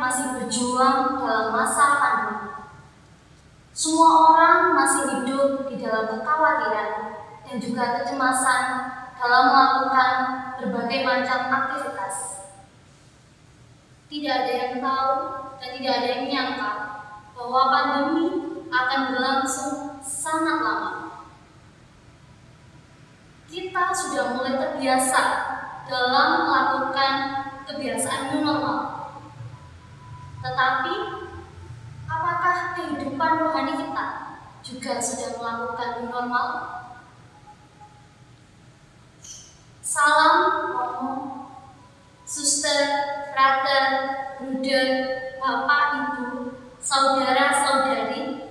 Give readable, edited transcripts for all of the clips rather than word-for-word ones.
masih berjuang dalam masa pandemi. Semua orang masih hidup di dalam kekhawatiran dan juga kecemasan dalam melakukan berbagai macam aktivitas. Tidak ada yang tahu dan tidak ada yang menyangka bahwa pandemi akan berlangsung sangat lama. Kita sudah mulai terbiasa dalam melakukan kebiasaan new normal. Tetapi, apakah kehidupan rohani kita juga sudah melakukan new normal? Salam Romo, suster, frater, bruder, bapak, ibu, saudara-saudari,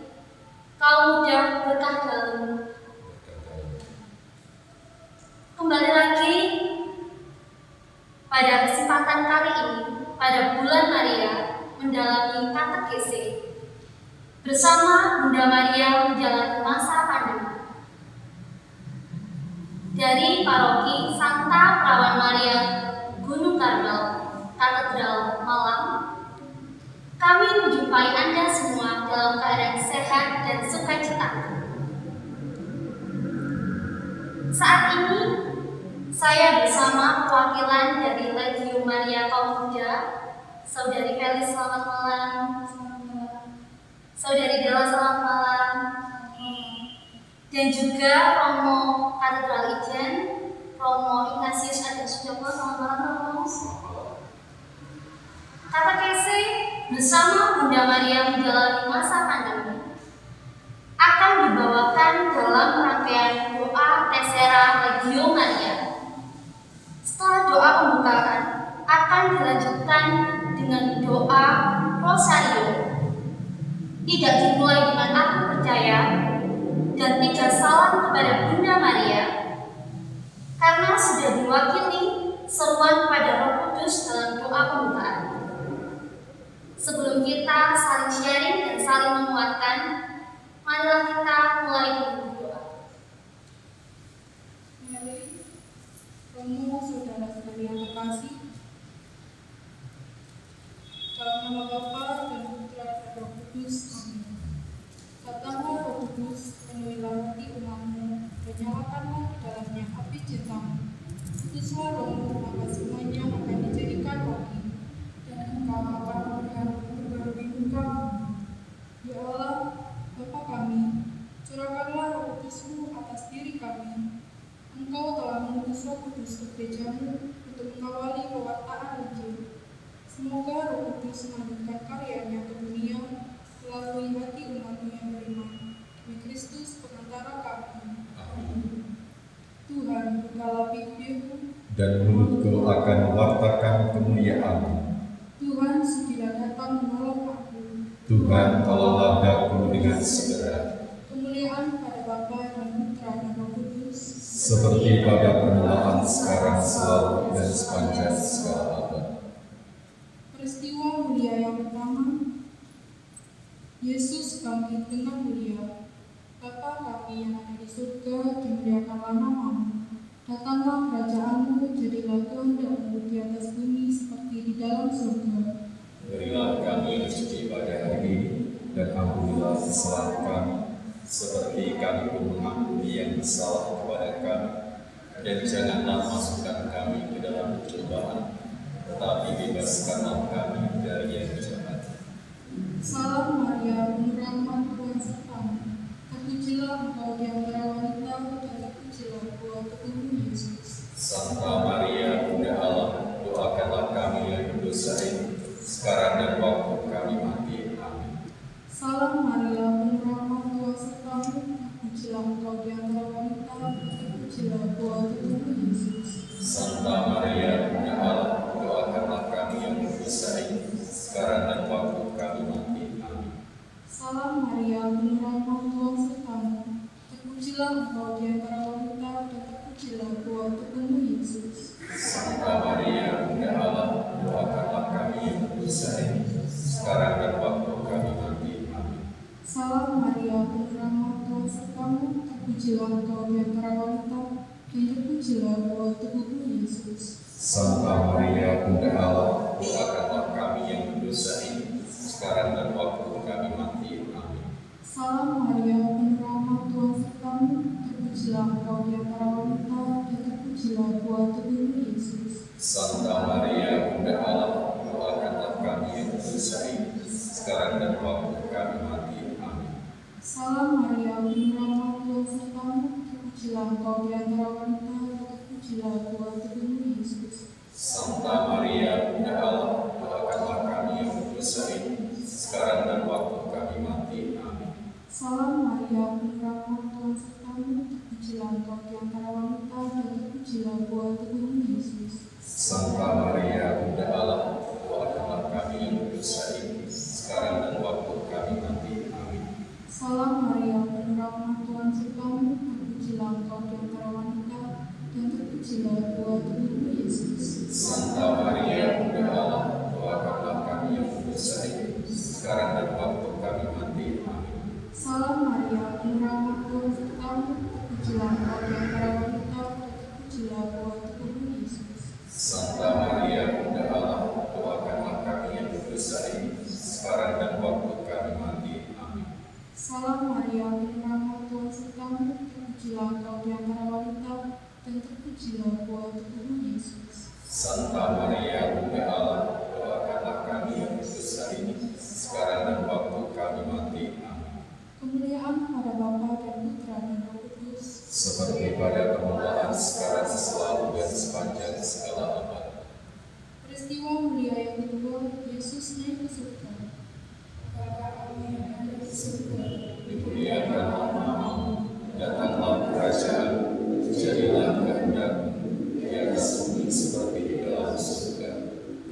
kaum muda berkah dalam. Kembali lagi pada kesempatan kali ini, pada bulan Maria mendalami katekese bersama Bunda Maria menjalani masa pandemi. Dari Paroki Santa Perawan Maria Gunung Karmel, Katedral Malang, kami menjumpai Anda semua dalam keadaan sehat dan sukacita. Saat ini saya bersama perwakilan dari Legio Maria Kaum Muda, Saudari Felis, selamat malam. Saudari Dela, selamat malam. Dan juga Romo Katedral Ijen, Romo Ignatius Adi Sujoko, selamat malam Romo. Katekese bersama Bunda Maria menjalani masa pandemi akan dibawakan dalam rangkaian doa Tessera Legio Maria. Setelah doa pembukaan akan dilanjutkan dengan doa Rosario. Tidak dimulai dengan aku percaya dan tidak salam kepada Bunda Maria, karena sudah diwakili seruan kepada Roh Kudus dalam doa pembukaan. Sebelum kita saling sharing dan saling menguatkan, marilah kita mulai dengan doa. Mari, Romo, saudara-saudari yang terkasih, dalam nama Bapa dan Putra dan Roh Kudus, amin. Datanglah Roh Kudus, penuhilah hati umatmu, dan nyalakanlah di dalamnya api cintamu. Utuslah Romo, maka semuanya akan dijadikan rohani, dan engkau akan memperbarui mukamu. Ya Allah, Bapa kami, curahkanlah Roh Kudus-Mu atas diri kami. Engkau telah mengutus Roh Kudus ke gerejamu untuk mengawali pewartaan Injil. Semoga Roh Kudus melanjutkan karyanya ke dunia melalui hati umat-Mu yang beriman. Demi Kristus pengantara kami. Amin. Tuhan, bukalah bibirmu dan mulutku akan mewartakan kemuliaan-Mu. Tuhan, sudilah datang menolong aku. Tuhan, tolonglah aku dengan segera. Kemuliaan pada Bapa dan Putra dan Roh Kudus, Seperti pada permulaan, sekarang, selalu, dan sepanjang segala abad. peristiwa mulia yang pertama, Yesus bangkit dengan mulia. Bapa kami yang ada di surga, dimuliakanlah nama-Mu. Datanglah kerajaan-Mu, jadilah kehendak-Mu di atas bumi seperti di dalam surga. Berilah kami rezeki pada hari ini, dan ampunilah kesalahan kami, seperti kami pun mengampuni yang bersalah kepada kami. Dan janganlah masukkan kami ke dalam pencobaan, tetapi bebaskanlah kami dari yang jahat. Salam Maria, penuh rahmat, Tuhan sertamu. Terpujilah engkau di antara wanita, dan terpujilah buah tubuhmu Yesus. Santa Maria, Bunda Allah, doakanlah kami yang berdosa ini, sekarang dan waktu kami mati. Amin. Salam Maria, penuh rahmat, Tuhan sertamu. Terpujilah engkau di antara wanita, dan terpujilah buah tubuhmu Yesus. Santa Maria, Bunda Allah, doakanlah kami yang berdosa ini, sekarang dan waktu kami mati. Amin. Salam Maria, penuh rahmat, Tuhan sertamu. Terpujilah engkau di antara wanita, dan terpujilah buah tubuhmu Yesus. Santa Maria, Bunda Allah, doakanlah kami yang berdosa ini, sekarang dan waktu kami mati. Amin. Salam Maria, penuh rahmat, Tuhan sertamu. Terpujilah engkau di antara wanita, dan terpujilah buah tubuhmu Yesus. Santa Maria, Bunda Allah, doakanlah kami yang berdosa ini, sekarang dan waktu kami mati. Amin. Salam Maria, penuh rahmat, Tuhan sertamu, terpujilah engkau di antara wanita, dan terpujilah buah tubuhmu Yesus. Santa Maria, Bunda Allah, doakanlah kami yang berdosa ini, sekarang dan waktu kami mati. Amin. Salam Maria, penuh rahmat, Tuhan sertamu, terpujilah engkau di antara wanita, dan terpujilah buah tubuhmu Yesus. Santa Maria, Bunda Allah, doakanlah kami yang berdosa ini, sekarang dan waktu kami mati. Amin. Salam Maria, penuh rahmat, Tuhan sertamu, terpujilah engkau di antara wanita, dan terpujilah buah tubuhmu Yesus. Santa Maria, Bunda Allah, doakanlah kami yang berdosa ini, sekarang dan waktu kami mati. Amin. Salam Maria, penuh rahmat, Tuhan sertamu, terpujilah engkau di antara wanita, dan terpujilah buah tubuhmu Yesus. Santa Maria, Bunda Allah, doakanlah kami yang berdosa ini, sekarang dan waktu kami mati. Amin. Salam Maria, penuh rahmat, Tuhan sertamu, terpujilah engkau di antara wanita, dan terpujilah buah tubuhmu Yesus. Santa Maria, Bunda Allah, doakanlah kami yang berdosa ini, sekarang dan waktu kami mati. Amin. Salam Maria, penuh rahmat, Tuhan sertamu, terpujilah engkau di antara wanita, dan terpujilah buah tubuhmu Yesus. Santa Maria, Bunda Allah, doakanlah kami yang berdosa ini, sekarang dan waktu kami mati. Amin. Kemuliaan pada Bapa dan Putra dan Roh Kudus. Seperti pada permulaan, sekarang, selalu, dan sepanjang segala abad. Peristiwa mulia yang kedua, Yesus naik ke surga. Bapa kami yang ada di surga, Dimuliakanlah namamu, datanglah kerajaan-Mu, jadilah kehendak-Mu di atas bumi seperti di dalam surga.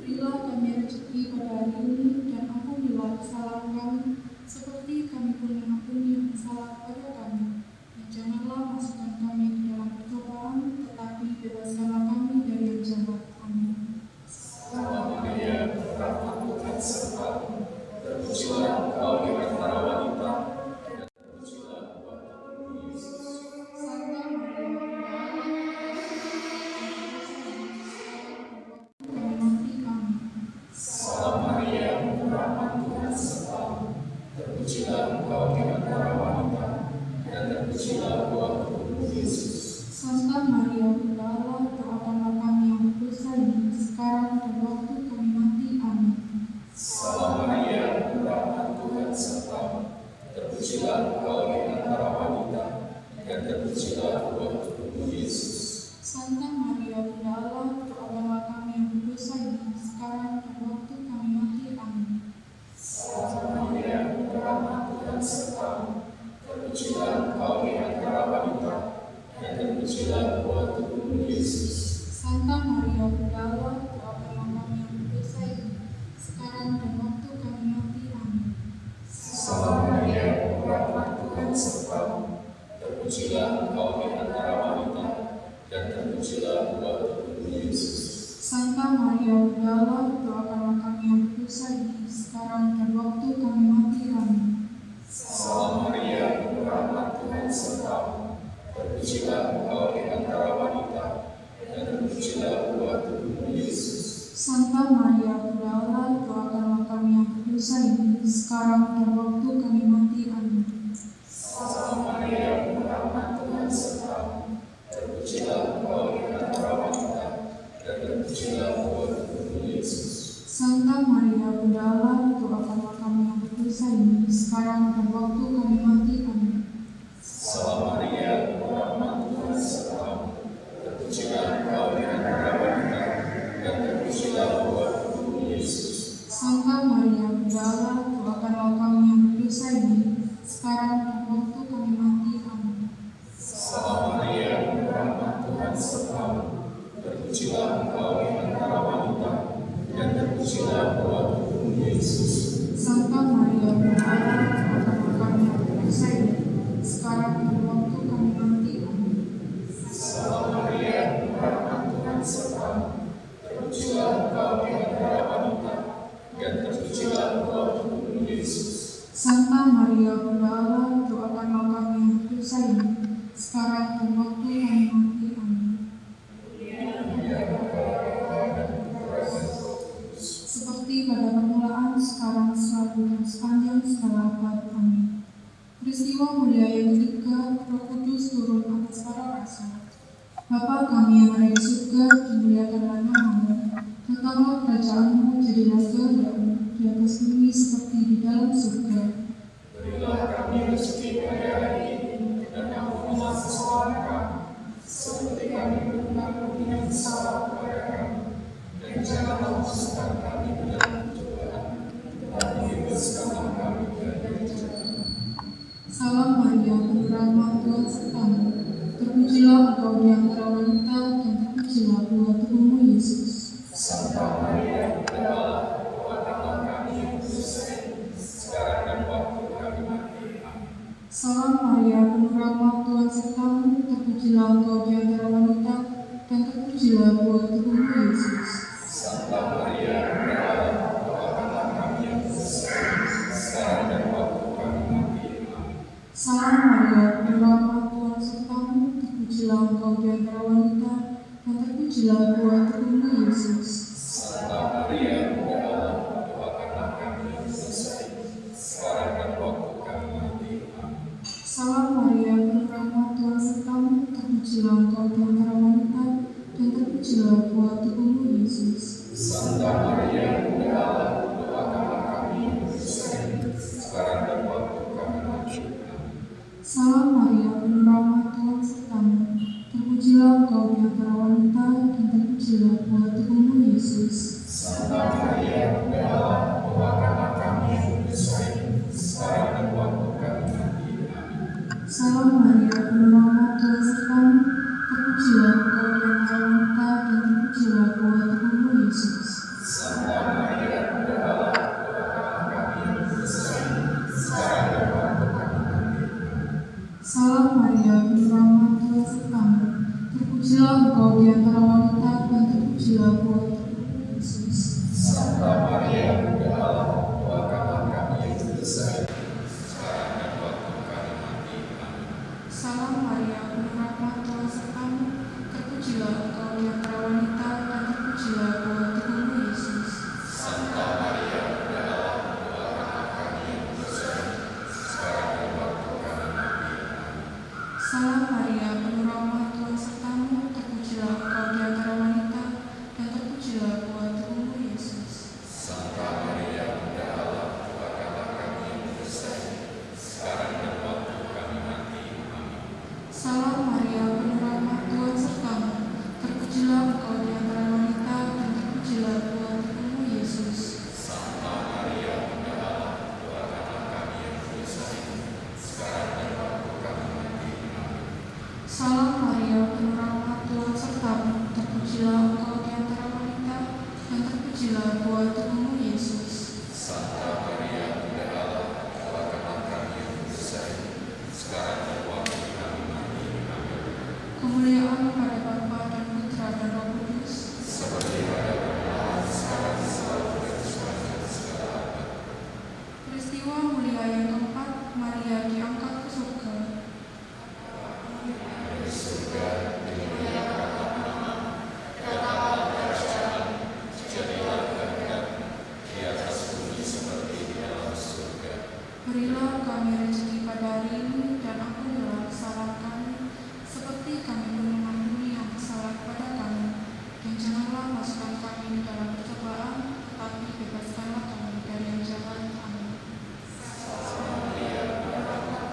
berilah kami rezeki pada hari ini, dan ampunilah kesalahan kami, seperti kami pun mengampuni yang bersalah pada kami. Dan janganlah masukkan kami ke dalam percobaan, tetapi bebaskanlah kami dari yang jahat. Amin. Salam Maria, rahmat Tuhan sertamu, terpujilah engkau di antara wanita, dan terpujilah buah tubuhmu Yesus. Santa Maria, kami mati. Amin. Salam Maria, rahmat Tuhan sertamu, terpujilah engkau di antara wanita, dan terpujilah buah tubuhmu Yesus. Santa Maria, Bunda Allah, doakanlah kami yang berdosa ini, sekarang dan waktu kami mati. Amin. Salam Maria, rahmat Tuhan sertamu, terpujilah engkau di antara wanita, dan terpujilah buah tubuhmu Yesus. Santa Maria, Bunda Allah, doakanlah kami yang berdosa ini, sekarang dan waktu kami mati. Amin. Salam Maria, rahmat Tuhan sertamu, terpujilah engkau di antara wanita, dan terpujilah buah tubuhmu Yesus. Santa Maria, Bunda Allah, doakanlah kami yang berdosa ini, sekarang dan waktu kami mati. Amin. Salam Maria, rahmat Tuhan sertamu, terpujilah engkau di antara wanita, dan terpujilah buah tubuhmu Yesus. Santa Maria, Bunda Allah, doakanlah kami yang berdosa ini, sekarang dan waktu kami mati. Amin. Salam Maria, rahmat Tuhan sertamu, terpujilah engkau di antara wanita, dan terpujilah buah tubuhmu Yesus. Santa Maria, Bunda Allah, doakanlah kami yang berdosa ini, sekarang dan waktu kami mati. Amin. Salam Maria, rahmat Tuhan sertamu, terpujilah engkau di antara wanita, dan terpujilah buah tubuhmu Yesus. Santa Maria, Bunda Allah, doakanlah kami yang berdosa ini, sekarang dan waktu kami mati. Amin. Salam Maria, rahmat Tuhan sertamu, terpujilah engkau di antara wanita, dan terpujilah buah tubuhmu Yesus. Santa Maria, Bunda Allah, doakanlah kami yang berdosa ini, sekarang dan waktu kami mati. Amin. Salam Maria, rahmat Tuhan sertamu, terpujilah engkau di antara wanita, dan terpujilah buah tubuhmu Yesus. Santa Maria, Bunda Allah, doakanlah kami yang berdosa ini, sekarang dan waktu kami mati. Amin. Salam Maria, rahmat Tuhan sertamu, terpujilah engkau di antara wanita, dan terpujilah buah tubuhmu Yesus. Santa Maria, Bunda Allah, doakanlah kami yang berdosa ini, sekarang dan waktu kami mati. Amin. Ya Bapa dan Putra dan Roh Kudus. Bapa kami yang ada di surga, dimuliakanlah namamu. Datanglah kerajaanmu, jadilah kehendakmu di atas bumi seperti di dalam surga. Berilah kami rezeki pada hari ini, dan ampunilah kesalahan kami, seperti kami mengampuni yang bersalah kepada kami. Dan janganlah masukkan kami ke dalam pencobaan, tetapi bebaskanlah kami dari jahat. Salam Maria, penuh rahmat, Tuhan sertamu. Terpujilah engkau di antara wanita, dan terpujilah buah tubuhmu, Yesus. Santa Maria, Bunda Allah, doakanlah kami yang berdosa, sekarang dan waktu kami mati. Amin. Salam Maria, penuh rahmat, Tuhan sertamu. Terpujilah engkau di antara wanita, dan terpujilah buah tubuhmu, Yesus. Santa Maria, Bunda Allah, doakanlah kami yang berdosa, sekarang dan waktu kami mati. Amin. Salam Maria, penuh rahmat, Tuhan sertamu. Terpujilah engkau di antara wanita, dan terpujilah buah tubuhmu, Yesus. Santa Maria, Bunda Allah, doakanlah kami yang berdosa, sekarang dan waktu kami mati. Amin. Salam Maria, penuh rahmat, Tuhan sertamu. Terpujilah engkau di antara wanita, dan terpujilah buah tubuhmu, Yesus. Santa Maria, Bunda Allah, doakanlah kami yang berdosa, sekarang dan waktu kami mati. Amin. Salam Maria, penuh rahmat, Tuhan sertamu. Terpujilah engkau di antara wanita, dan terpujilah buah tubuhmu, Yesus. Santa Maria, Bunda Allah, doakanlah kami yang berdosa, sekarang dan waktu kami mati. Amin. Salam Maria, penuh rahmat, Tuhan sertamu. Terpujilah engkau di antara wanita, dan terpujilah buah tubuhmu, Yesus. Santa Maria, Bunda Allah, doakanlah kami yang berdosa, sekarang dan waktu kami mati. Salam Maria, penuh rahmat, Tuhan sertamu. Terpujilah engkau di antara wanita, dan terpujilah buah tubuhmu, Yesus. Santa Maria, Bunda Allah, doakanlah kami yang berdosa, sekarang dan waktu kami mati. Amin. Salam Maria, penuh rahmat, Tuhan sertamu. Terpujilah engkau di antara wanita, dan terpujilah buah tubuhmu, Yesus. Santa Maria, Bunda Allah, doakanlah kami yang berdosa, sekarang dan waktu kami mati. Amin. Salam Maria, penuh rahmat, Tuhan sertamu. Terpujilah engkau di antara wanita, dan terpujilah buah tubuhmu, Yesus. Santa Maria, Bunda Allah, doakanlah kami yang berdosa, sekarang dan waktu kami mati. Amin. Salam Maria, penuh rahmat, Tuhan sertamu. Terpujilah engkau di antara wanita, dan terpujilah buah tubuhmu, Yesus. Santa Maria, Bunda Allah, doakanlah kami yang berdosa, sekarang dan waktu kami mati. Amin. Salam Maria, penuh rahmat, Tuhan sertamu. Terpujilah engkau di antara wanita, dan terpujilah buah tubuhmu, Yesus. Santa Maria, Bunda Allah, doakanlah kami yang berdosa, sekarang dan waktu kami mati. Amin. Kemuliaan pada Bapa dan Putra dan Roh Kudus. Seperti pada permulaan, sekarang, selalu, dan sepanjang segala abad. Peristiwa mulia yang keempat, Maria diangkat ke surga. Dari surga, dimuliakanlah namamu, datanglah kerajaan, jadilah kehendakmu, di atas bumi seperti di dalam surga. Berilah kami rezeki pada hari ini, dan ampunilah kesalahan kami, seperti kami pun mengampuni yang bersalah kepada kami. Dan janganlah masukkan kami dalam percobaan, tetapi bebaskanlah kami dari yang jahat. Amin. Maria, Bunda Allah,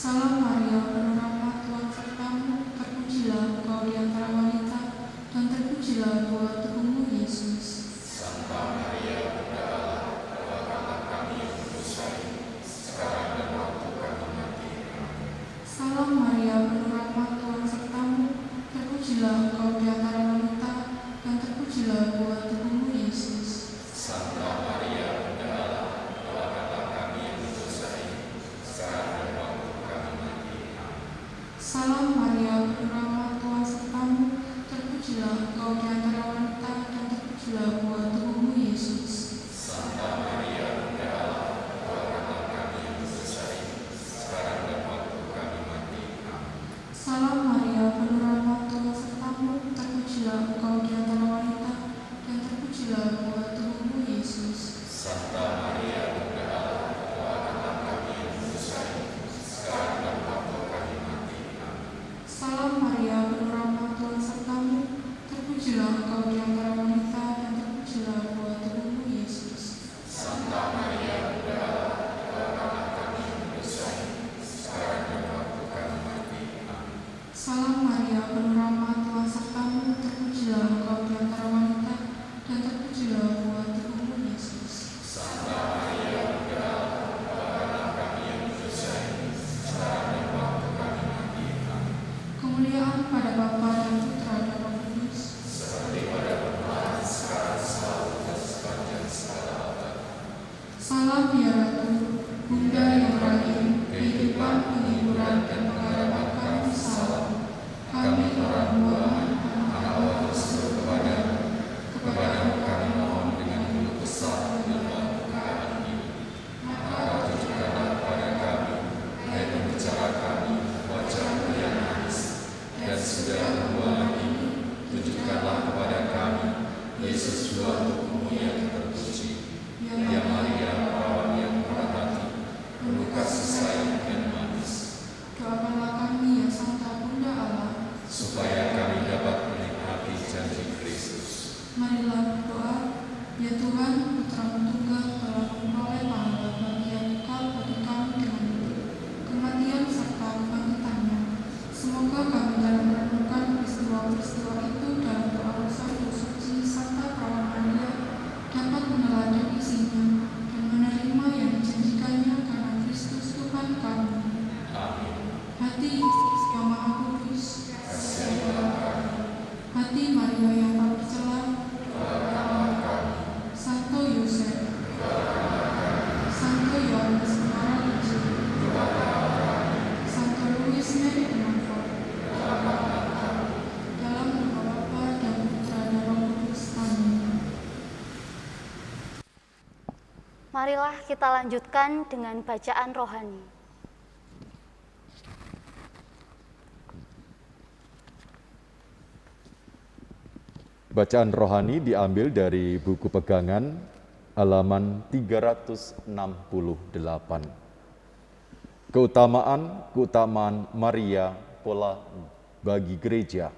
Salam Maria, penuh rahmat, Tuhan sertamu, terpujilah engkau di antara wanita, dan terpujilah buah tubuhmu Yesus. Santa Maria, Bunda Allah, doakanlah kami yang berdosa ini, sekarang dan waktu kami mati. Salam Maria, penuh rahmat, Tuhan sertamu, terpujilah engkau di antara wanita, dan terpujilah buah tubuhmu Yesus. Santa Maria, Bunda Allah, doakanlah kami yang berdosa ini, sekarang dan waktu kami mati. Salam Maria, penuh rahmat, Tuhan sertamu, terpujilah engkau di antara wanita, dan terpujilah buah tubuhmu Yesus. Santa Maria, Bunda Allah, doakanlah kami yang berdosa ini, sekarang dan waktu kami mati. Salam Maria, penuh rahmat, Tuhan sertamu, terpujilah engkau di antara wanita, dan terpujilah buah tubuhmu Yesus. Santa Maria, Bunda Allah, doakanlah kami yang berdosa ini, sekarang dan waktu kami mati. Salam Maria, penuh rahmat, Tuhan sertamu, terpujilah engkau di antara wanita, dan terpujilah buah tubuhmu Yesus. Santa Maria, Bunda Allah, doakanlah kami yang berdosa ini, sekarang dan waktu kami mati. Salam Maria, penuh rahmat, Tuhan sertamu, terpujilah engkau di antara wanita, dan terpujilah buah tubuhmu Yesus. Santa Maria, Bunda Allah, doakanlah kami yang berdosa ini, sekarang dan waktu kami mati. Kemuliaan pada Bapa dan Putra dan Roh Kudus. Seperti pada permulaan, sekarang, selalu, dan sepanjang segala abad. Salam ya Ratu, Bunda yang rahim, kehidupan, penghiburan, dan pengharapan kami salam. Kami orang buahan, Anak Allah berseru kepadamu, kepadamu kami mohon dengan bulu besar dan batu keadaan ini. Maka tunjukkanlah kepada kami, hai pembicara kami, wajahmu yang manis, dan sudah pembuangan ini, tunjukkanlah kepada kami, Yesus buah tubuhmu yang terpuji. Ya Maria, perawan yang murah hati, penuh kasih sayang dan manis, doakanlah kami ya Santa Bunda Allah. supaya kami dapat menikmati janji Kristus. Marilah berdoa, ya Tuhan, Putramu tunggal telah memperoleh pahala bagi yang kekal bagi kami dengan hidup, kematian serta kebangkitannya. Semoga kami dalam merenungkan peristiwa-peristiwa itu dalam doa Rosario Suci Santa Perawan Maria dapat meneladani isinya dan menerima yang dijanjikannya karena Kristus Tuhan kami. Amin. Hati Yesus yang Maha Kudus, Kasihilah kami, hati Maria yang tak bercela, doakanlah kami, Santo Yosef, Santo Yohanes Pengarang Injil, Santo Louis Mary de Montfort, dalam nama Bapa dan Putra dan Roh Kudus. Amin. Marilah kita lanjutkan dengan bacaan rohani. Bacaan rohani diambil dari buku pegangan halaman 368. Keutamaan Maria pola bagi gereja.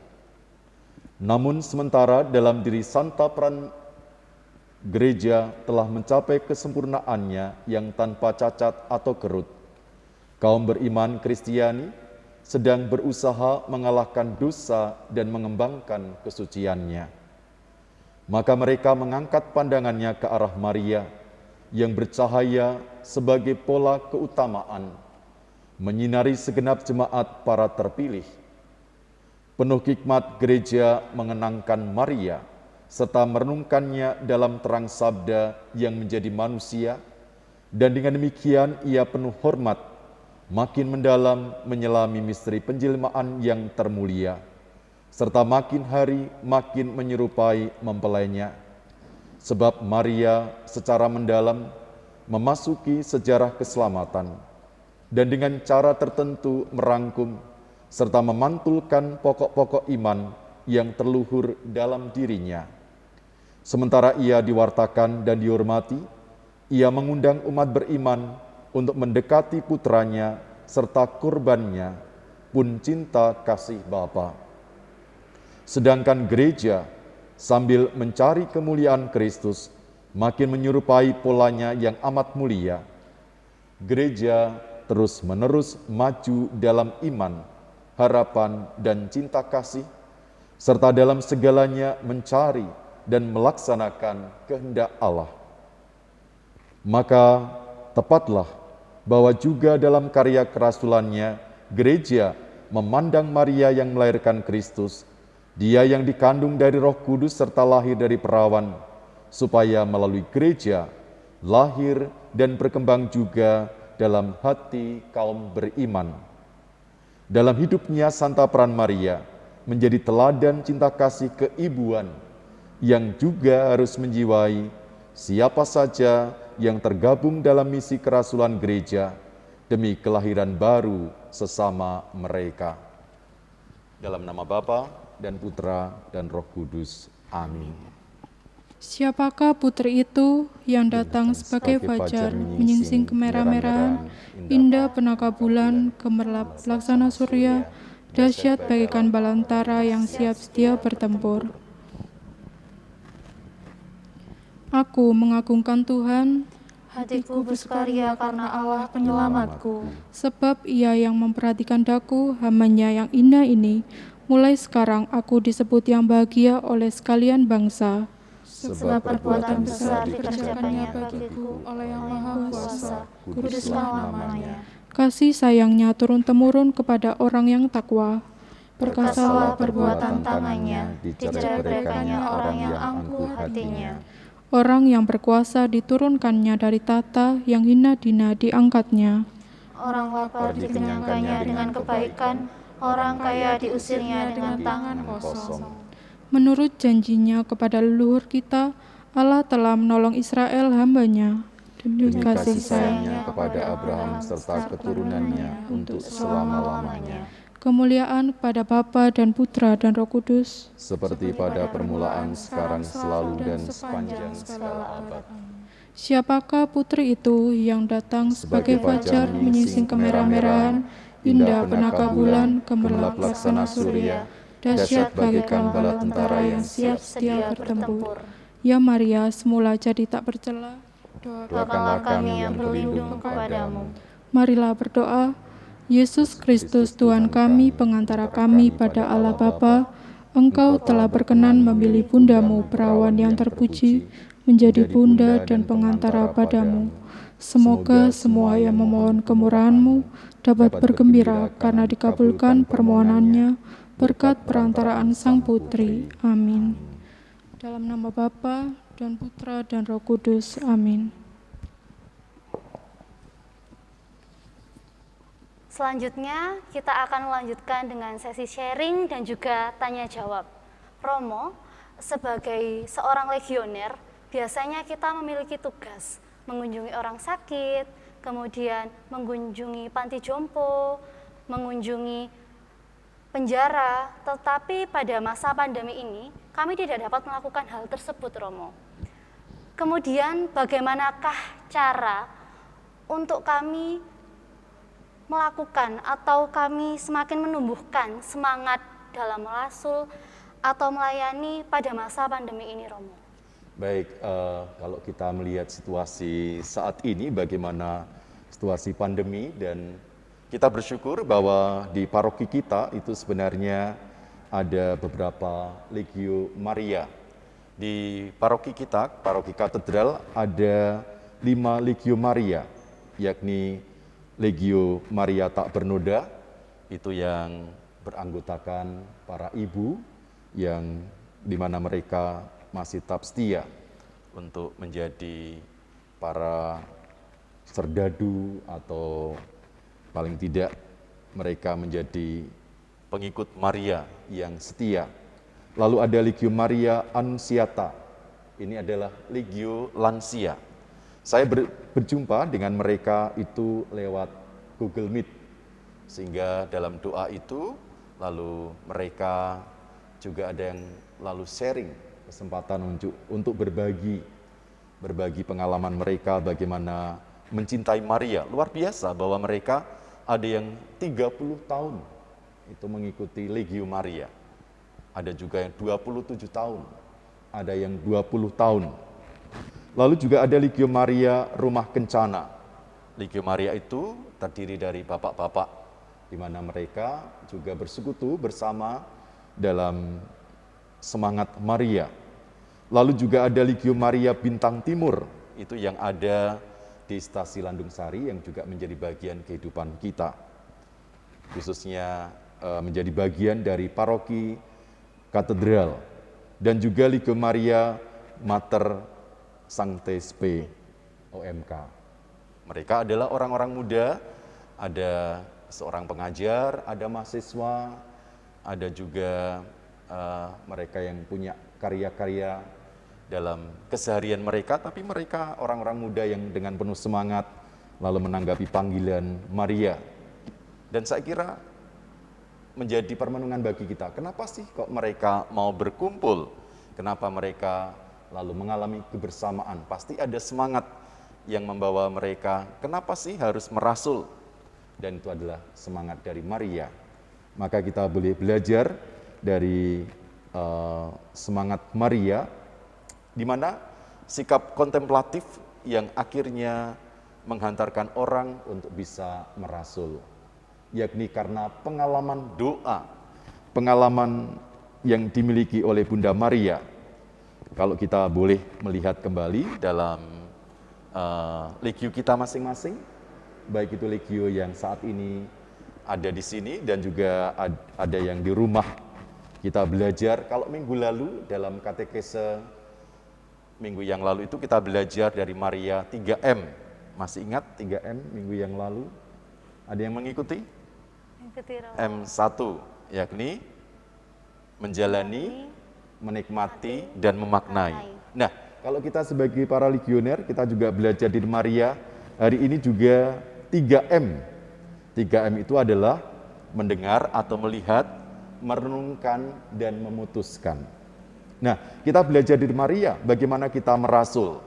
Namun sementara dalam diri Santa Peran gereja telah mencapai kesempurnaannya yang tanpa cacat atau kerut, kaum beriman Kristiani sedang berusaha mengalahkan dosa dan mengembangkan kesuciannya. Maka mereka mengangkat pandangannya ke arah Maria yang bercahaya sebagai pola keutamaan, menyinari segenap jemaat para terpilih. Penuh hikmat gereja mengenangkan Maria serta merenungkannya dalam terang sabda yang menjadi manusia, dan dengan demikian ia penuh hormat, makin mendalam menyelami misteri penjelmaan yang termulia, serta makin hari makin menyerupai mempelainya. Sebab Maria secara mendalam memasuki sejarah keselamatan, dan dengan cara tertentu merangkum serta memantulkan pokok-pokok iman yang terluhur dalam dirinya. Sementara ia diwartakan dan dihormati, ia mengundang umat beriman untuk mendekati putranya serta kurbannya pun cinta kasih Bapa. Sedangkan gereja sambil mencari kemuliaan Kristus makin menyerupai polanya yang amat mulia. Gereja terus-menerus maju dalam iman, harapan, dan cinta kasih, serta dalam segalanya mencari dan melaksanakan kehendak Allah. Maka tepatlah bahwa juga dalam karya kerasulannya, gereja memandang Maria yang melahirkan Kristus, dia yang dikandung dari Roh Kudus serta lahir dari perawan, supaya melalui gereja lahir dan berkembang juga dalam hati kaum beriman. Dalam hidupnya, Santa Peran Maria menjadi teladan cinta kasih keibuan yang juga harus menjiwai siapa saja yang tergabung dalam misi kerasulan gereja demi kelahiran baru sesama mereka. Dalam nama Bapa dan Putra dan Roh Kudus. Amin. Siapakah putri itu yang datang sebagai fajar, menyingsing kemerah-merahan, indah penaka bulan, gemerlap laksana surya, dahsyat bagaikan balantara yang siap sedia bertempur. Aku mengagungkan Tuhan, hatiku bersukaria karena Allah penyelamatku. sebab Ia yang memperhatikan daku, hamba-Nya yang indah ini. Mulai sekarang aku disebut yang bahagia oleh sekalian bangsa. Sebab perbuatan besar dikerjakannya bagiku oleh Yang Maha Kuasa, kuduslah namanya. Kasih sayangnya turun-temurun kepada orang yang takwa. Perkasalah perbuatan tangannya, diceritakannya orang yang angkuh hatinya. Orang yang berkuasa diturunkannya dari tata, yang hina dina diangkatnya. Orang lapar dikenyangkannya dengan kebaikan, orang kaya diusirnya dengan tangan kosong. Menurut janjinya kepada leluhur kita, Allah telah menolong Israel hamba-Nya. Demi kasih sayangnya kepada Abraham serta keturunannya untuk selama-lamanya. kemuliaan kepada Bapa dan Putra dan Roh Kudus, Seperti pada permulaan, sekarang, selalu, dan sepanjang segala abad. Siapakah putri itu yang datang sebagai fajar, menyingsing kemerah-merahan, indah penaka bulan, gemerlap laksana surya, dahsyat bagaikan bala tentara yang siap sedia bertempur. Ya Maria, semula jadi tak bercela, Doakanlah kami yang berlindung kepadamu. marilah berdoa. Yesus Kristus Tuhan kami, pengantara kami pada Allah Bapa, Engkau telah berkenan memilih bundamu, perawan yang terpuji, menjadi bunda dan pengantara padamu. Semoga semua yang memohon kemurahan-Mu dapat bergembira karena dikabulkan permohonannya berkat perantaraan Sang Putri. Amin. Dalam nama Bapa dan Putra dan Roh Kudus. Amin. Selanjutnya, kita akan melanjutkan dengan sesi sharing dan juga tanya jawab. Romo, sebagai seorang legioner, biasanya kita memiliki tugas mengunjungi orang sakit, kemudian mengunjungi panti jompo, mengunjungi penjara, tetapi pada masa pandemi ini, kami tidak dapat melakukan hal tersebut, Romo. Kemudian, bagaimanakah cara untuk kami melakukan atau kami semakin menumbuhkan semangat dalam merasul atau melayani pada masa pandemi ini, Romo? Baik, kalau kita melihat situasi saat ini, bagaimana situasi pandemi, dan kita bersyukur bahwa di paroki kita itu sebenarnya ada beberapa Legio Maria. Di paroki kita, paroki katedral, ada 5 Legio Maria, yakni Legio Maria Tak Bernoda, itu yang beranggotakan para ibu yang dimana mereka masih tetap setia untuk menjadi para serdadu atau paling tidak mereka menjadi pengikut Maria yang setia. Lalu ada Legio Maria Annunziata, ini adalah Legio Lansia. Saya berjumpa dengan mereka itu lewat Google Meet, sehingga dalam doa itu lalu mereka juga ada yang lalu sharing kesempatan untuk berbagi pengalaman mereka bagaimana mencintai Maria. Luar biasa bahwa mereka ada yang 30 tahun itu mengikuti Legio Maria. Ada juga yang 27 tahun, ada yang 20 tahun. Lalu juga ada Legio Maria Rumah Kencana. Legio Maria itu terdiri dari bapak-bapak, di mana mereka juga bersekutu bersama dalam semangat Maria. Lalu juga ada Legio Maria Bintang Timur, itu yang ada di Stasi Landung Sari yang juga menjadi bagian kehidupan kita. Khususnya menjadi bagian dari paroki katedral. Dan juga Legio Maria Mater Sancte Spes OMK. Mereka adalah orang-orang muda, ada seorang pengajar, ada mahasiswa, ada juga mereka yang punya karya-karya dalam keseharian mereka, tapi mereka orang-orang muda yang dengan penuh semangat lalu menanggapi panggilan Maria. Dan saya kira menjadi permenungan bagi kita, kenapa sih kok mereka mau berkumpul? Kenapa mereka lalu mengalami kebersamaan? Pasti ada semangat yang membawa mereka, kenapa sih harus merasul? Dan itu adalah semangat dari Maria. Maka kita boleh belajar dari semangat Maria, di mana sikap kontemplatif yang akhirnya menghantarkan orang untuk bisa merasul, yakni karena pengalaman doa, pengalaman yang dimiliki oleh Bunda Maria. Kalau kita boleh melihat kembali dalam legio kita masing-masing, baik itu legio yang saat ini ada di sini dan juga ada yang di rumah. Kita belajar, kalau minggu lalu dalam katekese minggu yang lalu itu kita belajar dari Maria 3M. Masih ingat 3M minggu yang lalu? Ada yang mengikuti? M1, yakni menjalani, menikmati, dan memaknai. Nah, kalau kita sebagai para legioner, kita juga belajar dari Maria. Hari ini juga 3M. 3M itu adalah mendengar atau melihat, merenungkan, dan memutuskan. Nah, kita belajar dari Maria, bagaimana kita merasul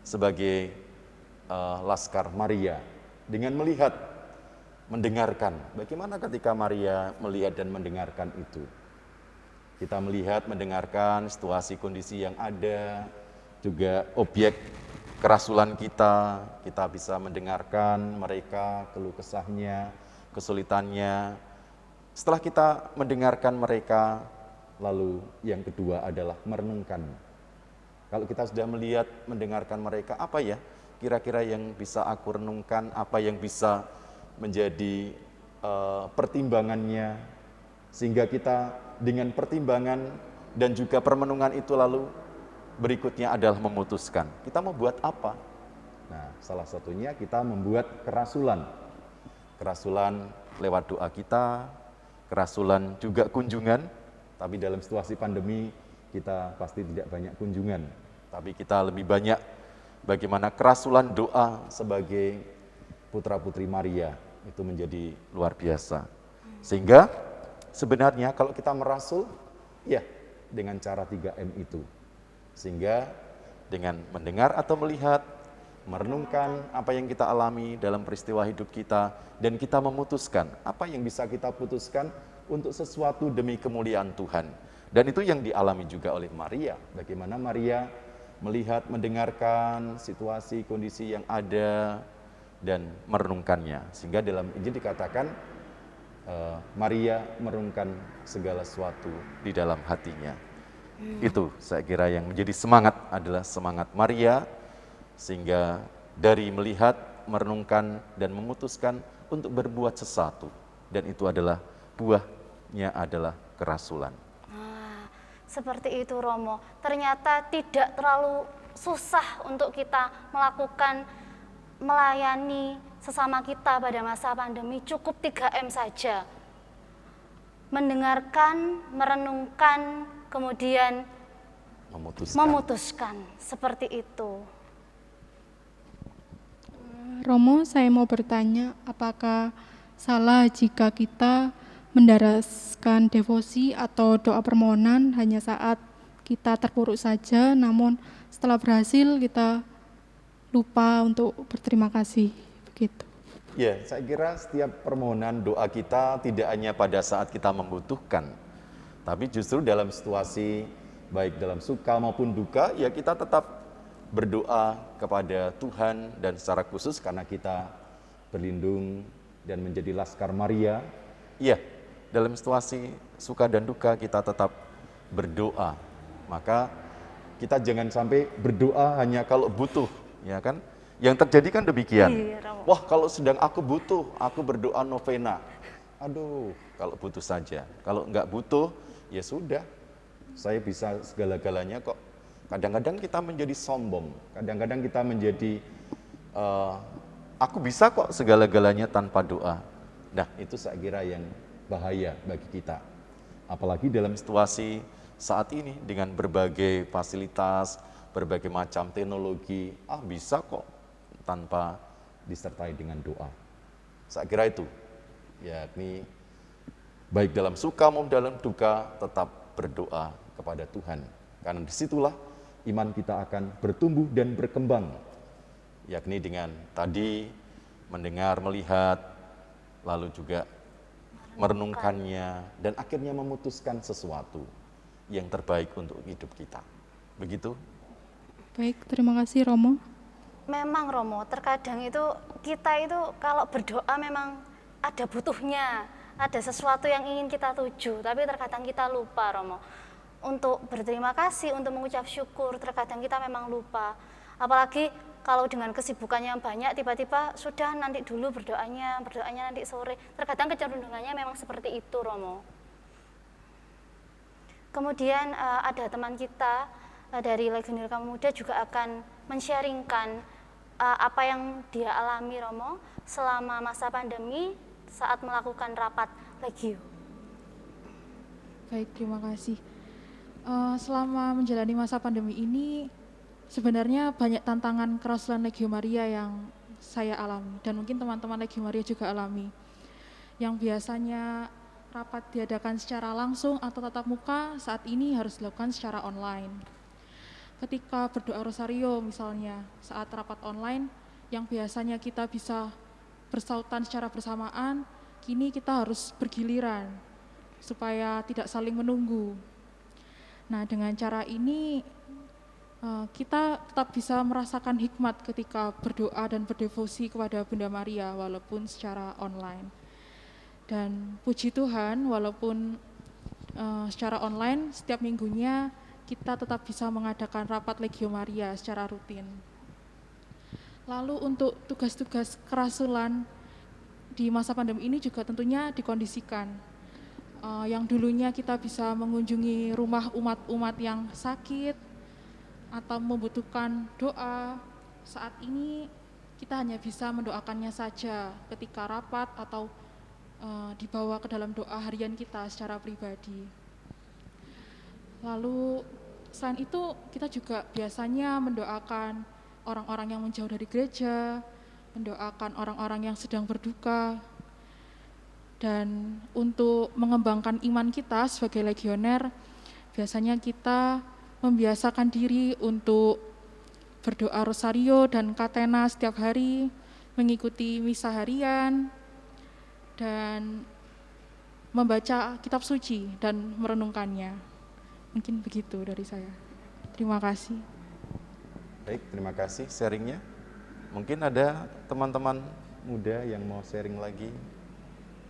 sebagai Laskar Maria. Dengan melihat, mendengarkan. Bagaimana ketika Maria melihat dan mendengarkan itu? Kita melihat, mendengarkan situasi kondisi yang ada, juga objek kerasulan kita bisa mendengarkan mereka, keluh kesahnya, kesulitannya. Setelah kita mendengarkan mereka, lalu yang kedua adalah merenungkan. Kalau kita sudah melihat, mendengarkan mereka, apa ya kira-kira yang bisa aku renungkan, apa yang bisa menjadi pertimbangannya, sehingga kita dengan pertimbangan dan juga permenungan itu lalu berikutnya adalah memutuskan. Kita mau buat apa? Nah, salah satunya kita membuat kerasulan. Kerasulan lewat doa kita, kerasulan juga kunjungan, tapi dalam situasi pandemi kita pasti tidak banyak kunjungan. Tapi kita lebih banyak bagaimana kerasulan doa sebagai putra-putri Maria, itu menjadi luar biasa. Sehingga sebenarnya kalau kita merasul, ya dengan cara 3M itu. Sehingga dengan mendengar atau melihat, merenungkan apa yang kita alami dalam peristiwa hidup kita, dan kita memutuskan apa yang bisa kita putuskan untuk sesuatu demi kemuliaan Tuhan. Dan itu yang dialami juga oleh Maria. Bagaimana Maria melihat, mendengarkan situasi, kondisi yang ada, dan merenungkannya. Sehingga dalam Injil dikatakan, Maria merenungkan segala sesuatu di dalam hatinya. Itu saya kira yang menjadi semangat adalah semangat Maria, sehingga dari melihat, merenungkan, dan memutuskan untuk berbuat sesuatu. Dan itu adalah buahnya adalah kerasulan. Seperti itu Romo, ternyata tidak terlalu susah untuk kita melakukan melayani sesama kita pada masa pandemi, cukup 3M saja. Mendengarkan, merenungkan, kemudian memutuskan. Seperti itu. Romo, saya mau bertanya, apakah salah jika kita mendaraskan devosi atau doa permohonan hanya saat kita terpuruk saja, namun setelah berhasil kita lupa untuk berterima kasih, begitu? Ya, saya kira setiap permohonan doa kita tidak hanya pada saat kita membutuhkan, tapi justru dalam situasi baik dalam suka maupun duka, ya kita tetap berdoa kepada Tuhan, dan secara khusus karena kita berlindung dan menjadi Laskar Maria, iya, dalam situasi suka dan duka kita tetap berdoa. Maka kita jangan sampai berdoa hanya kalau butuh, ya kan? Yang terjadi kan demikian. Wah, kalau sedang aku butuh, aku berdoa novena. Aduh, kalau butuh saja. Kalau enggak butuh, ya sudah. Saya bisa segala-galanya kok. Kadang-kadang kita menjadi sombong. Kadang-kadang kita menjadi aku bisa kok segala-galanya tanpa doa. Nah, itu saya kira yang bahaya bagi kita. Apalagi dalam situasi saat ini dengan berbagai fasilitas, berbagai macam teknologi, bisa kok tanpa disertai dengan doa. Saya kira itu, yakni baik dalam suka maupun dalam duka tetap berdoa kepada Tuhan. Karena disitulah iman kita akan bertumbuh dan berkembang, yakni dengan tadi mendengar, melihat, lalu juga merenungkannya, dan akhirnya memutuskan sesuatu yang terbaik untuk hidup kita. Begitu? Baik, terima kasih Romo. Memang Romo, terkadang itu kita itu kalau berdoa memang ada butuhnya, ada sesuatu yang ingin kita tuju, tapi terkadang kita lupa Romo. Untuk berterima kasih, untuk mengucap syukur, terkadang kita memang lupa. Apalagi kalau dengan kesibukan yang banyak, tiba-tiba sudah nanti dulu berdoanya nanti sore. Terkadang kecenderungannya memang seperti itu Romo. Kemudian ada teman kita dari Legioner Kaum Muda juga akan men-sharingkan apa yang dia alami Romo selama masa pandemi saat melakukan rapat Legio. Baik, terima kasih. Selama menjalani masa pandemi ini, sebenarnya banyak tantangan kerasulan Legio Maria yang saya alami, dan mungkin teman-teman Legio Maria juga alami. Yang biasanya rapat diadakan secara langsung atau tatap muka, saat ini harus dilakukan secara online. Ketika berdoa rosario misalnya, saat rapat online, yang biasanya kita bisa bersautan secara bersamaan, kini kita harus bergiliran, supaya tidak saling menunggu. Nah, dengan cara ini, kita tetap bisa merasakan hikmat ketika berdoa dan berdevosi kepada Bunda Maria walaupun secara online. Dan puji Tuhan, walaupun secara online, setiap minggunya kita tetap bisa mengadakan rapat Legio Maria secara rutin. Lalu untuk tugas-tugas kerasulan di masa pandemi ini juga tentunya dikondisikan. Yang dulunya kita bisa mengunjungi rumah umat-umat yang sakit atau membutuhkan doa, saat ini kita hanya bisa mendoakannya saja ketika rapat atau dibawa ke dalam doa harian kita secara pribadi. Lalu selain itu kita juga biasanya mendoakan orang-orang yang menjauh dari gereja, mendoakan orang-orang yang sedang berduka. Dan untuk mengembangkan iman kita sebagai legioner, biasanya kita membiasakan diri untuk berdoa rosario dan katena setiap hari, mengikuti misa harian, dan membaca kitab suci dan merenungkannya. Mungkin begitu dari saya. Terima kasih. Baik, terima kasih sharingnya. Mungkin ada teman-teman muda yang mau sharing lagi.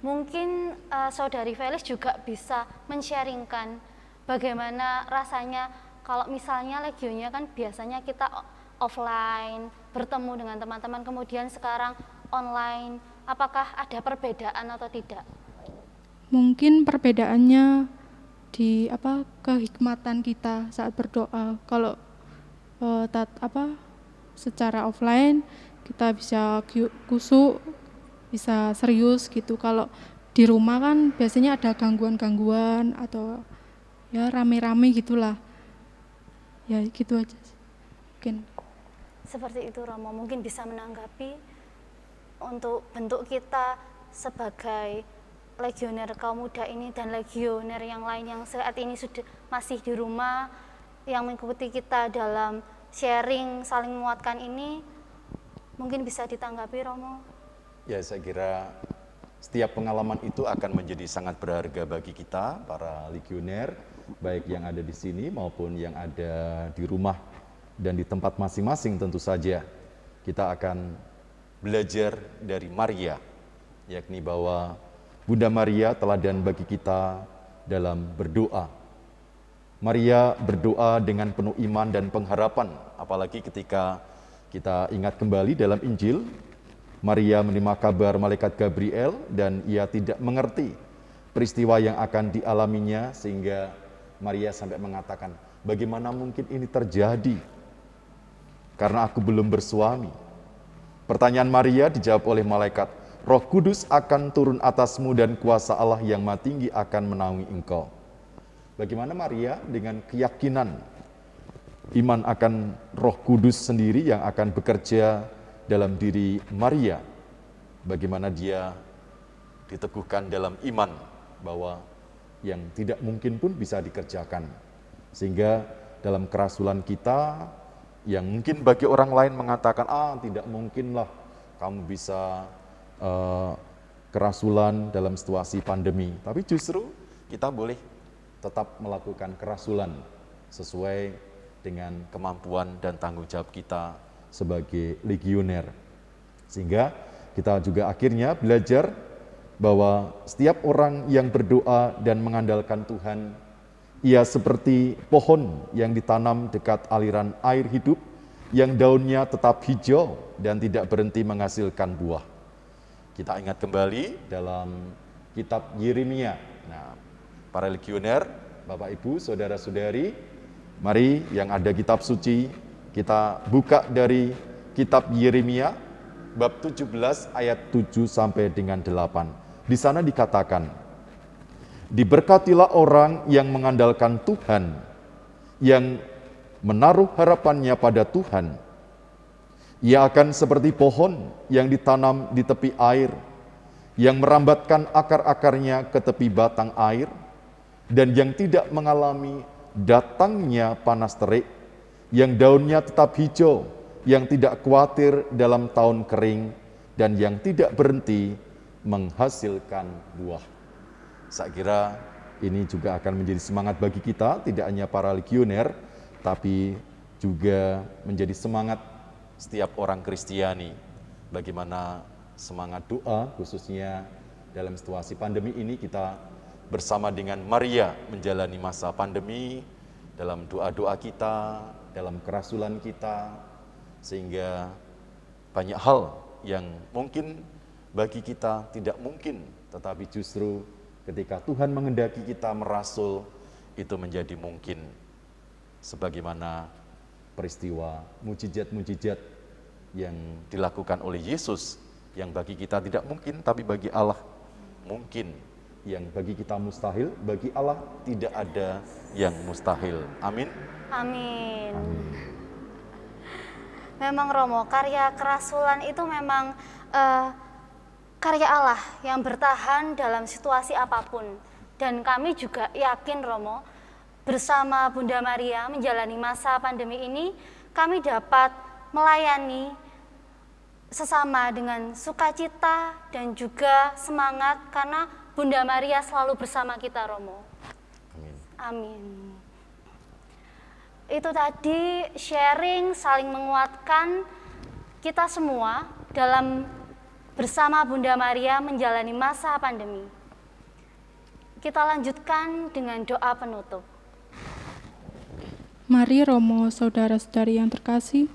Mungkin Saudari Felis juga bisa men-sharingkan bagaimana rasanya kalau misalnya legionya kan biasanya kita offline, bertemu dengan teman-teman, kemudian sekarang online. Apakah ada perbedaan atau tidak? Mungkin perbedaannya di kehikmatan kita saat berdoa. Kalau secara offline kita bisa kusuk, bisa serius gitu. Kalau di rumah kan biasanya ada gangguan-gangguan atau ya rame-rame gitulah. Ya gitu aja sih. Mungkin Seperti itu Romo, mungkin bisa menanggapi untuk bentuk kita sebagai legioner kaum muda ini dan legioner yang lain yang saat ini sudah masih di rumah, yang mengikuti kita dalam sharing saling menguatkan ini, mungkin bisa ditanggapi Romo. Ya, saya kira setiap pengalaman itu akan menjadi sangat berharga bagi kita, para legioner, baik yang ada di sini maupun yang ada di rumah dan di tempat masing-masing tentu saja kita akan belajar dari Maria, yakni bahwa Bunda Maria teladan bagi kita dalam berdoa. Maria berdoa dengan penuh iman dan pengharapan, apalagi ketika kita ingat kembali dalam Injil, Maria menerima kabar malaikat Gabriel dan ia tidak mengerti peristiwa yang akan dialaminya, sehingga Maria sampai mengatakan, bagaimana mungkin ini terjadi? Karena aku belum bersuami. Pertanyaan Maria dijawab oleh malaikat, Roh Kudus akan turun atasmu dan kuasa Allah yang Maha Tinggi akan menaungi engkau. Bagaimana Maria dengan keyakinan iman akan Roh Kudus sendiri yang akan bekerja dalam diri Maria? Bagaimana dia diteguhkan dalam iman bahwa yang tidak mungkin pun bisa dikerjakan. Sehingga dalam kerasulan kita, yang mungkin bagi orang lain mengatakan, tidak mungkinlah kamu bisa kerasulan dalam situasi pandemi. Tapi justru kita boleh tetap melakukan kerasulan sesuai dengan kemampuan dan tanggung jawab kita sebagai legioner. Sehingga kita juga akhirnya belajar bahwa setiap orang yang berdoa dan mengandalkan Tuhan, ia seperti pohon yang ditanam dekat aliran air hidup, yang daunnya tetap hijau dan tidak berhenti menghasilkan buah. Kita ingat kembali dalam kitab Yeremia. Nah, para legioner, Bapak Ibu, Saudara-saudari, mari yang ada kitab suci, kita buka dari kitab Yeremia, bab 17 ayat 7 sampai dengan 8. Di sana dikatakan, diberkatilah orang yang mengandalkan Tuhan, yang menaruh harapannya pada Tuhan. Ia akan seperti pohon yang ditanam di tepi air, yang merambatkan akar-akarnya ke tepi batang air, dan yang tidak mengalami datangnya panas terik, yang daunnya tetap hijau, yang tidak khawatir dalam tahun kering, dan yang tidak berhenti menghasilkan buah. Saya kira ini juga akan menjadi semangat bagi kita, tidak hanya para legioner, tapi juga menjadi semangat setiap orang Kristiani. Bagaimana semangat doa, khususnya dalam situasi pandemi ini, kita bersama dengan Maria menjalani masa pandemi, dalam doa-doa kita, dalam kerasulan kita, sehingga banyak hal yang mungkin bagi kita tidak mungkin, tetapi justru ketika Tuhan menghendaki kita merasul, itu menjadi mungkin. Sebagaimana peristiwa mujizat-mujizat yang dilakukan oleh Yesus, yang bagi kita tidak mungkin, tapi bagi Allah mungkin. Yang bagi kita mustahil, bagi Allah tidak ada yang mustahil. Amin. Amin. Memang Romo, karya kerasulan itu memang karya Allah yang bertahan dalam situasi apapun. Dan kami juga yakin Romo, bersama Bunda Maria menjalani masa pandemi ini, kami dapat melayani sesama dengan sukacita dan juga semangat, karena Bunda Maria selalu bersama kita Romo. Amin. Amin. Itu tadi sharing saling menguatkan kita semua dalam bersama Bunda Maria menjalani masa pandemi. Kita lanjutkan dengan doa penutup. Mari Romo, saudara-saudari yang terkasih,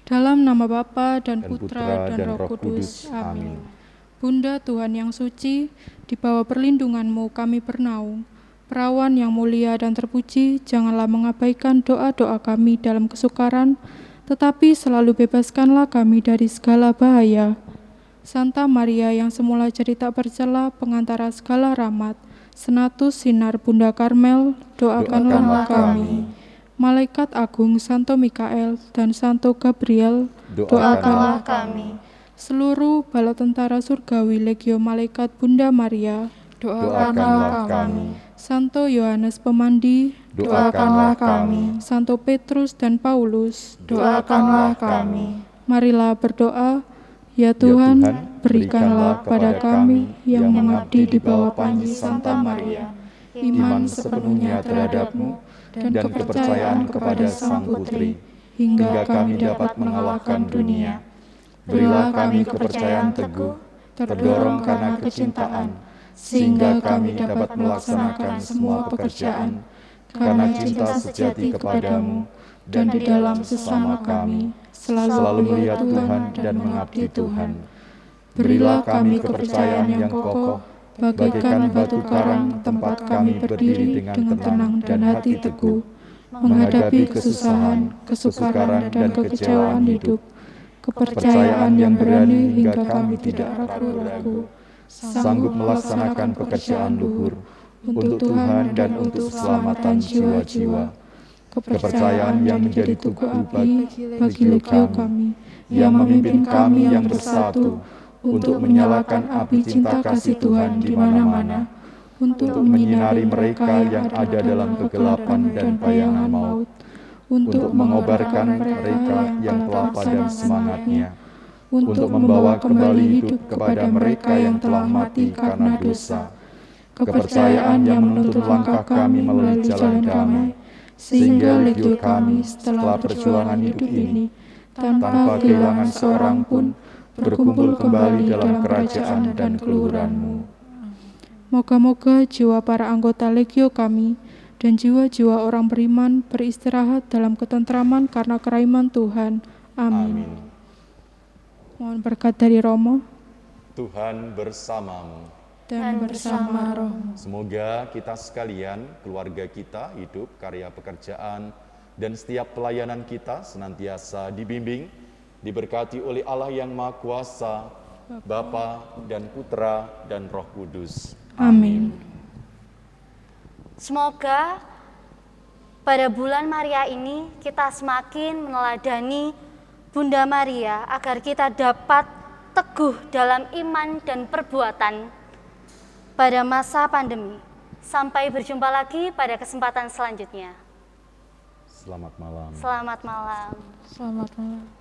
dalam nama Bapa dan Putra dan Roh Kudus. Amin. Bunda Tuhan yang suci, di bawah perlindungan-Mu kami bernaung. Perawan yang mulia dan terpuji, janganlah mengabaikan doa-doa kami dalam kesukaran, tetapi selalu bebaskanlah kami dari segala bahaya. Santa Maria yang semula jadi tak bercela, pengantara segala rahmat, senatus sinar Bunda Karmel, doakanlah kami. Malaikat Agung Santo Mikael dan Santo Gabriel, doakanlah kami. Seluruh bala tentara surgawi Legio Malaikat Bunda Maria, doakanlah kami. Santo Yohanes Pemandi, doakanlah kami. Santo Petrus dan Paulus, doakanlah kami. Marilah berdoa. Ya Tuhan, berikanlah pada kami yang mengabdi di bawah panji Santa Maria iman sepenuhnya terhadap-Mu, dan kepercayaan kepada Sang Putri, hingga kami dapat mengalahkan dunia. Berilah kami kepercayaan teguh, terdorong karena kecintaan, sehingga kami dapat melaksanakan semua pekerjaan karena cinta sejati kepadamu, dan di dalam sesama kami selalu melihat Tuhan dan mengabdi Tuhan. Berilah kami kepercayaan yang kokoh, bagaikan batu karang tempat kami berdiri dengan tenang dan hati teguh, menghadapi kesusahan, kesukaran, dan kekecewaan hidup. Kepercayaan yang berani hingga kami tidak ragu-ragu, sanggup melaksanakan pekerjaan luhur untuk Tuhan dan untuk keselamatan jiwa-jiwa. Kepercayaan yang menjadi tugu bagi legio kami, yang memimpin kami yang bersatu untuk menyalakan api cinta kasih Tuhan di mana-mana, untuk menyinari mereka yang ada dalam kegelapan dan bayangan maut, untuk mengobarkan mereka yang telah padam semangatnya, untuk membawa kembali hidup kepada mereka yang telah mati karena dosa. Kepercayaan yang menuntun langkah kami melalui jalan damai, sehingga legio kami setelah perjuangan hidup ini, tanpa kehilangan seorang pun, berkumpul kembali dalam kerajaan dan keluhuran-Mu. Moga-moga jiwa para anggota legio kami dan jiwa-jiwa orang beriman beristirahat dalam ketentraman karena keraiman Tuhan. Amin. Mohon berkat dari Romo Tuhan bersamamu. dan bersama roh. Semoga kita sekalian, keluarga kita, hidup, karya pekerjaan, dan setiap pelayanan kita senantiasa dibimbing, diberkati oleh Allah yang Maha Kuasa, Bapa dan Putra dan Roh Kudus. Amin. Semoga pada bulan Maria ini kita semakin meneladani Bunda Maria agar kita dapat teguh dalam iman dan perbuatan pada masa pandemi. Sampai berjumpa lagi pada kesempatan selanjutnya. Selamat malam. Selamat malam. Selamat malam.